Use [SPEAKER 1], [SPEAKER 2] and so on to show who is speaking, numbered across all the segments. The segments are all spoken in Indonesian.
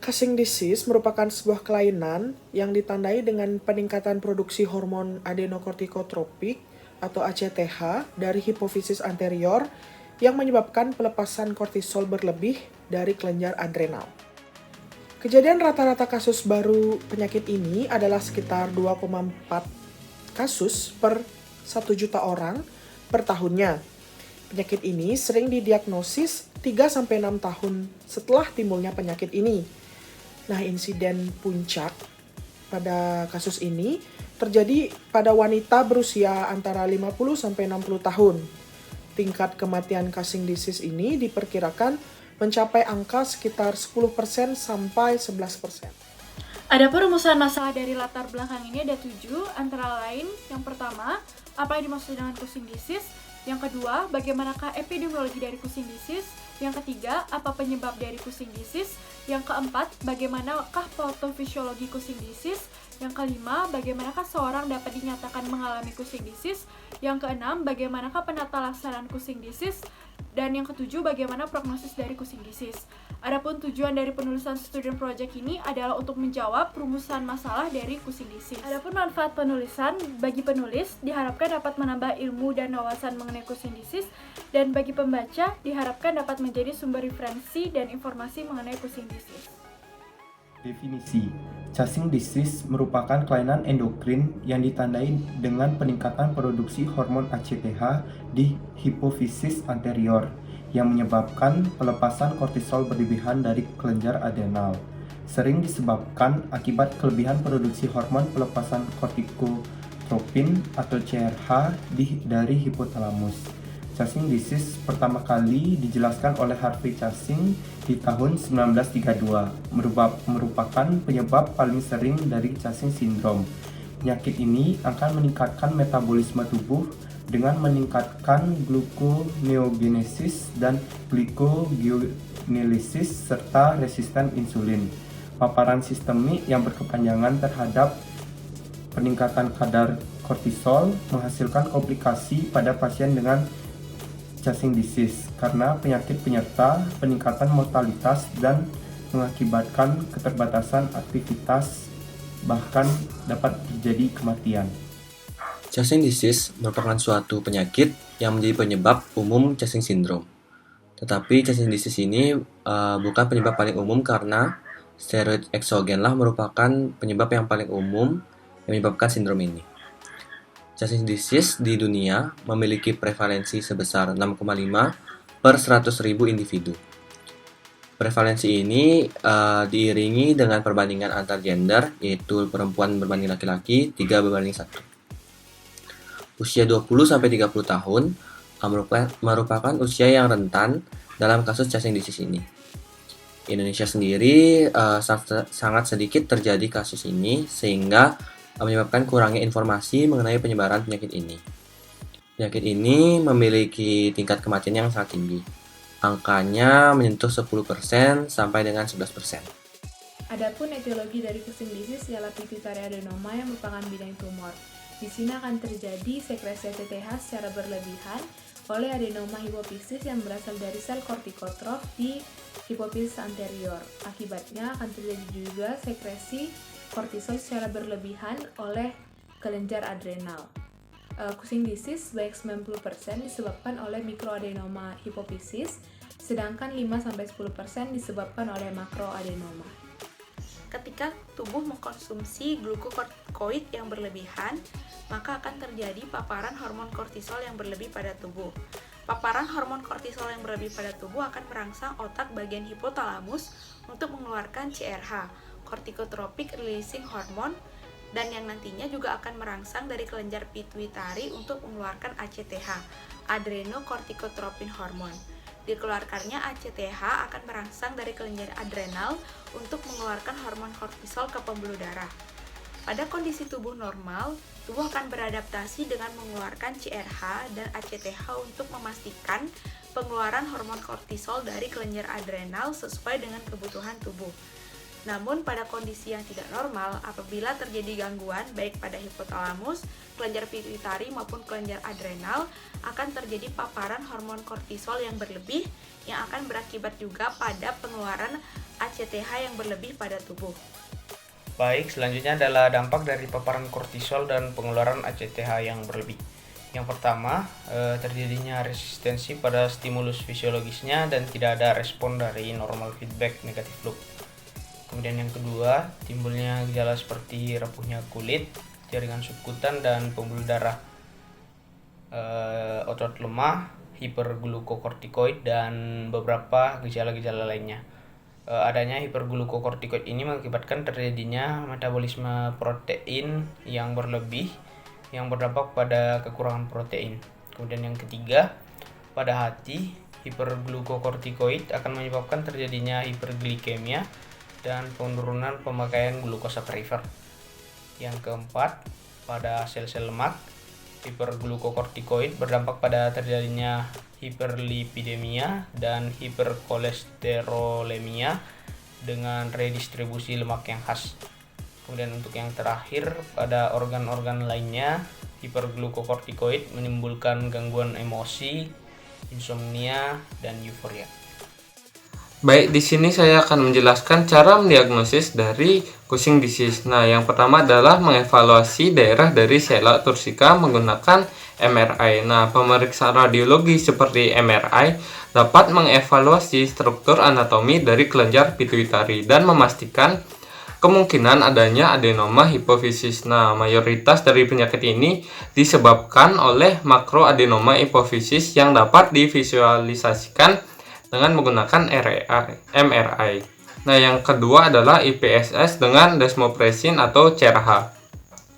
[SPEAKER 1] Cushing disease merupakan sebuah kelainan yang ditandai dengan peningkatan produksi hormon adenokortikotropik atau ACTH dari hipofisis anterior yang menyebabkan pelepasan kortisol berlebih dari kelenjar adrenal. Kejadian rata-rata kasus baru penyakit ini adalah sekitar 2,4 kasus per 1 juta orang per tahunnya. Penyakit ini sering didiagnosis 3-6 tahun setelah timbulnya penyakit ini. Nah, insiden puncak pada kasus ini terjadi pada wanita berusia antara 50-60 tahun. Tingkat kematian Cushing disease ini diperkirakan mencapai angka sekitar 10% sampai 11%.
[SPEAKER 2] Adapun rumusan masalah dari latar belakang ini ada 7, antara lain yang pertama, apa yang dimaksud dengan Cushing disease? Yang kedua, bagaimanakah epidemiologi dari Cushing disease? Yang ketiga, apa penyebab dari Cushing disease? Yang keempat, bagaimanakah patofisiologi Cushing disease? Yang kelima, bagaimanakah seorang dapat dinyatakan mengalami Cushing disease? Yang keenam, bagaimanakah penata laksanaan Cushing disease? Dan yang ketujuh, bagaimana prognosis dari Cushing disease. Adapun tujuan dari penulisan student project ini adalah untuk menjawab rumusan masalah dari Cushing disease. Adapun manfaat penulisan bagi penulis diharapkan dapat menambah ilmu dan wawasan mengenai Cushing disease, dan bagi pembaca diharapkan dapat menjadi sumber referensi dan informasi mengenai Cushing disease.
[SPEAKER 3] Definisi: Cushing disease merupakan kelainan endokrin yang ditandai dengan peningkatan produksi hormon ACTH di hipofisis anterior yang menyebabkan pelepasan kortisol berlebihan dari kelenjar adrenal. Sering disebabkan akibat kelebihan produksi hormon pelepasan kortikotropin atau CRH dari hipotalamus. Cushing disease pertama kali dijelaskan oleh Harvey Cushing di tahun 1932, merupakan penyebab paling sering dari Cushing syndrome. Penyakit ini akan meningkatkan metabolisme tubuh dengan meningkatkan gluconeogenesis dan glycogenolysis serta resisten insulin. Paparan sistemik yang berkepanjangan terhadap peningkatan kadar kortisol menghasilkan komplikasi pada pasien dengan Cushing disease karena penyakit penyerta peningkatan mortalitas dan mengakibatkan keterbatasan aktivitas, bahkan dapat terjadi kematian.
[SPEAKER 4] Cushing disease merupakan suatu penyakit yang menjadi penyebab umum Cushing syndrome. Tetapi Cushing disease ini bukan penyebab paling umum karena steroid eksogenlah merupakan penyebab yang paling umum yang menyebabkan sindrom ini. Cushing disease di dunia memiliki prevalensi sebesar 6,5 per 100.000 individu. Prevalensi ini diiringi dengan perbandingan antar gender, yaitu perempuan berbanding laki-laki 3:1. Usia 20-30 tahun merupakan usia yang rentan dalam kasus Cushing disease ini. Indonesia sendiri sangat sedikit terjadi kasus ini, sehingga menyebabkan kurangnya informasi mengenai penyebaran penyakit ini. Penyakit ini memiliki tingkat kematian yang sangat tinggi. Angkanya menyentuh 10% sampai dengan 11%.
[SPEAKER 2] Adapun etiologi dari Cushing disease ialah pituitary adenoma yang merupakan bidang tumor. Di sini akan terjadi sekresi ACTH secara berlebihan oleh adenoma hipofisis yang berasal dari sel kortikotrof di hipofisis anterior. Akibatnya akan terjadi juga sekresi kortisol secara berlebihan oleh kelenjar adrenal. Cushing disease baik 90% disebabkan oleh mikroadenoma hipofisis, sedangkan 5-10% disebabkan oleh makroadenoma.
[SPEAKER 5] Ketika tubuh mengkonsumsi glukokortikoid yang berlebihan, maka akan terjadi paparan hormon kortisol yang berlebih pada tubuh. Paparan hormon kortisol yang berlebih pada tubuh akan merangsang otak bagian hipotalamus untuk mengeluarkan CRH, corticotropic releasing hormone, dan yang nantinya juga akan merangsang dari kelenjar pituitari untuk mengeluarkan ACTH, adrenocorticotropin hormone. Dikeluarkannya ACTH akan merangsang dari kelenjar adrenal untuk mengeluarkan hormon kortisol ke pembuluh darah. Pada kondisi tubuh normal, tubuh akan beradaptasi dengan mengeluarkan CRH dan ACTH untuk memastikan pengeluaran hormon kortisol dari kelenjar adrenal sesuai dengan kebutuhan tubuh. Namun pada kondisi yang tidak normal, apabila terjadi gangguan baik pada hipotalamus, kelenjar pituitari maupun kelenjar adrenal, akan terjadi paparan hormon kortisol yang berlebih yang akan berakibat juga pada pengeluaran ACTH ACTH yang berlebih pada tubuh.
[SPEAKER 6] Baik, selanjutnya adalah dampak dari paparan kortisol dan pengeluaran ACTH yang berlebih. Yang pertama, terjadinya resistensi pada stimulus fisiologisnya dan tidak ada respon dari normal feedback negatif loop. Kemudian yang kedua, timbulnya gejala seperti rapuhnya kulit, jaringan subkutan dan pembuluh darah, otot lemah, hiperglukokortikoid, dan beberapa gejala-gejala lainnya. Adanya hiperglukokortikoid ini mengakibatkan terjadinya metabolisme protein yang berlebih yang berdampak pada kekurangan protein. Kemudian yang ketiga, pada hati, hiperglukokortikoid akan menyebabkan terjadinya hiperglikemia dan penurunan pemakaian glukosa perifer. Yang keempat, pada sel-sel lemak, hiperglukokortikoid berdampak pada terjadinya hiperlipidemia dan hiperkolesterolemia dengan redistribusi lemak yang khas. Kemudian untuk yang terakhir, pada organ-organ lainnya, hiperglukokortikoid menimbulkan gangguan emosi, insomnia, dan euforia.
[SPEAKER 7] Baik, di sini saya akan menjelaskan cara mendiagnosis dari Cushing disease. Nah, yang pertama adalah mengevaluasi daerah dari sela tursika menggunakan MRI. Nah, pemeriksaan radiologi seperti MRI dapat mengevaluasi struktur anatomi dari kelenjar pituitari dan memastikan kemungkinan adanya adenoma hipofisis. Nah, mayoritas dari penyakit ini disebabkan oleh makroadenoma hipofisis yang dapat divisualisasikan dengan menggunakan MRI. Nah, yang kedua adalah IPSS dengan desmopressin atau CRH.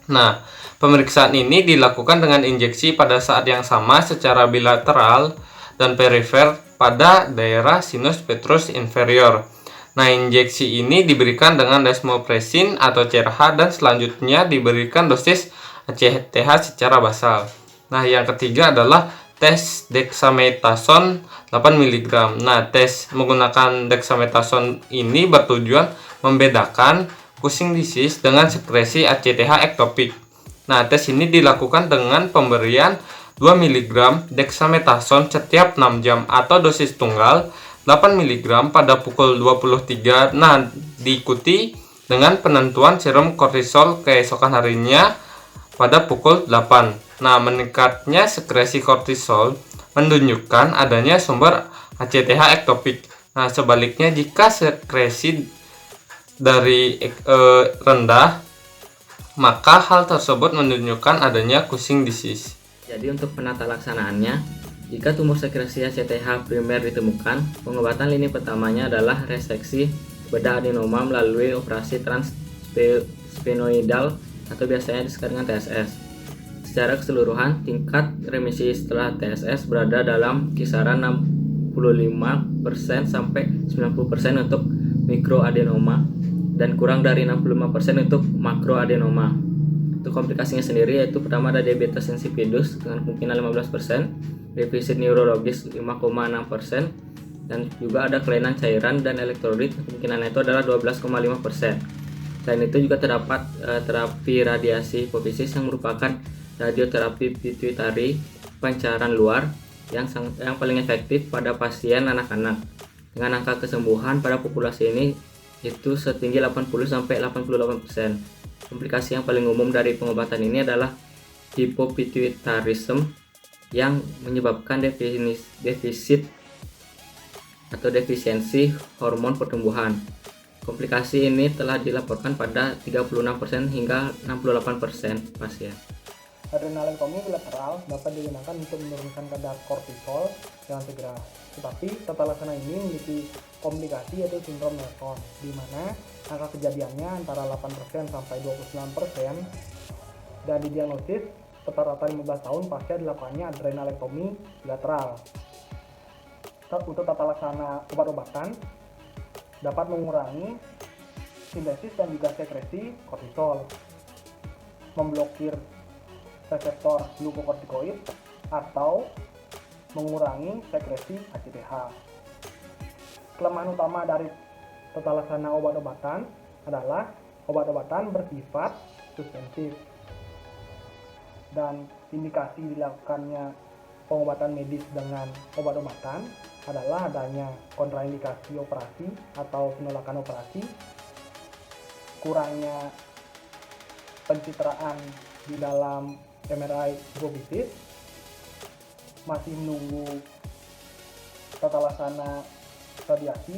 [SPEAKER 7] Nah, pemeriksaan ini dilakukan dengan injeksi pada saat yang sama secara bilateral dan perifer pada daerah sinus petrus inferior. Nah, injeksi ini diberikan dengan desmopressin atau CRH dan selanjutnya diberikan dosis ACTH secara basal. Nah, yang ketiga adalah tes dexamethasone 8 mg. Nah, tes menggunakan dexamethasone ini bertujuan membedakan Cushing disease dengan sekresi ACTH ektopik. Nah, tes ini dilakukan dengan pemberian 2 mg dexamethasone setiap 6 jam atau dosis tunggal 8 mg pada pukul 23. Nah, diikuti dengan penentuan serum kortisol keesokan harinya pada pukul 8. Nah, meningkatnya sekresi kortisol menunjukkan adanya sumber ACTH ektopik. Nah, sebaliknya jika sekresi dari rendah, maka hal tersebut menunjukkan adanya Cushing disease.
[SPEAKER 8] Jadi untuk penata laksanaannya, jika tumor sekresi ACTH primer ditemukan, pengobatan lini pertamanya adalah reseksi bedah adenoma melalui operasi transsphenoidal atau biasanya disebut dengan TSS. Secara keseluruhan, tingkat remisi setelah TSS berada dalam kisaran 65% sampai 90% untuk mikroadenoma dan kurang dari 65% untuk makroadenoma. Untuk komplikasinya sendiri yaitu pertama ada diabetes insipidus dengan kemungkinan 15%, defisit neurologis 5,6%, dan juga ada kelainan cairan dan elektrolit, kemungkinannya itu adalah 12,5%. Selain itu juga terdapat terapi radiasi hipofisis yang merupakan radioterapi pituitari pancaran luar yang paling efektif pada pasien anak-anak dengan angka kesembuhan pada populasi ini itu setinggi 80-88%. Komplikasi yang paling umum dari pengobatan ini adalah hipopituitarisme yang menyebabkan defisit atau defisiensi hormon pertumbuhan. Komplikasi ini telah dilaporkan pada 36% hingga 68% pasien.
[SPEAKER 1] Adrenalektomi bilateral dapat digunakan untuk menurunkan kadar kortisol dengan segera. Tetapi tata laksana ini memiliki komplikasi yaitu sindrom Nelson, di mana angka kejadiannya antara 8% sampai 29%, dan didiagnosis rata-rata 15 tahun pasca dilakukannya adrenalektomi bilateral. Untuk tata laksana obat-obatan dapat mengurangi sintesis dan juga sekresi kortisol, memblokir reseptor glukokortikoid, atau mengurangi sekresi ACTH. Kelemahan utama dari tata laksana obat-obatan adalah obat-obatan bersifat suspensif, dan indikasi dilakukannya pengobatan medis dengan obat-obatan
[SPEAKER 9] adalah adanya kontraindikasi operasi atau penolakan operasi, kurangnya pencitraan di dalam MRI hipofisis, masih menunggu tata laksana radiasi,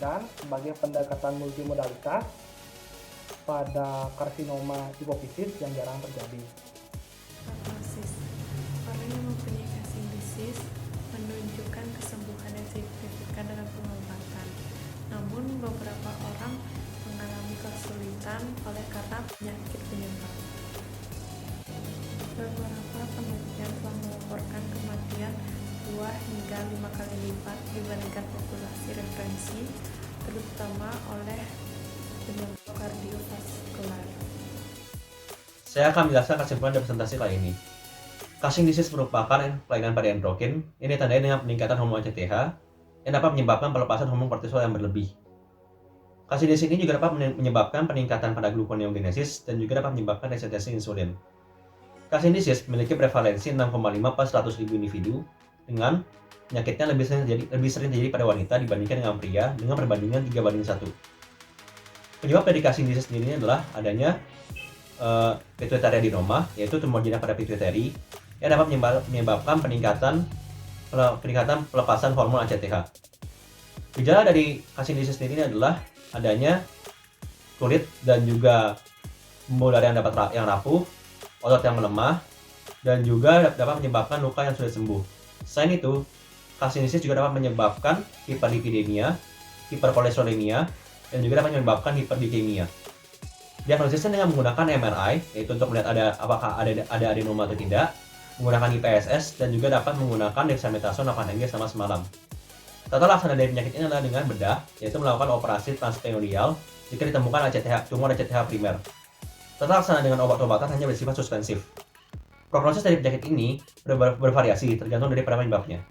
[SPEAKER 9] dan sebagai pendekatan multimodalitas pada karsinoma hipofisis yang jarang terjadi.
[SPEAKER 10] Prognosis. Orang yang mempunyai casing disease menunjukkan kesembuhan yang signifikan dengan pengobatan. Namun beberapa orang mengalami kesulitan oleh karena penyakit penyebab. Beberapa penelitian telah melaporkan kematian 2 hingga 5 kali lipat dibandingkan populasi referensi, terutama oleh penyebab kardiovaskular.
[SPEAKER 11] Saya akan menjelaskan kesimpulan dari presentasi kali ini. Casing disease merupakan kelainan pada endokrin yang ditandai dengan peningkatan hormon ACTH yang dapat menyebabkan pelepasan hormon kortisol yang berlebih. Casing disease ini juga dapat menyebabkan peningkatan pada gluconeogenesis dan juga dapat menyebabkan resistensi insulin. Casing disease memiliki prevalensi 6,5 per 100.000 individu, dengan penyakitnya lebih sering terjadi pada wanita dibandingkan dengan pria dengan perbandingan 3:1. Penyebab dari casing disease sendiri adalah adanya pituitary adenoma, yaitu tumor jinak pada pituitary yang dapat menyebabkan peningkatan pelepasan hormon ACTH. Gejala dari casing disease sendiri adalah adanya kulit dan juga pembuluh darah yang rapuh, otot yang melemah, dan juga dapat menyebabkan luka yang sudah sembuh. Selain itu, casing disease juga dapat menyebabkan hiperlipidemia, hiperkolesterolemia, dan juga dapat menyebabkan hiperdikemia. Diagnosisnya dengan menggunakan MRI, yaitu untuk melihat apakah ada adenoma atau tidak, menggunakan IPSS, dan juga dapat menggunakan dexamethasone 8 mg selama semalam. Tata laksana dari penyakit ini adalah dengan bedah, yaitu melakukan operasi transperineal jika ditemukan tumor ACTH primer. Tata laksana dengan obat-obatan hanya bersifat suspensif. Prognosis dari penyakit ini bervariasi tergantung dari penyebabnya.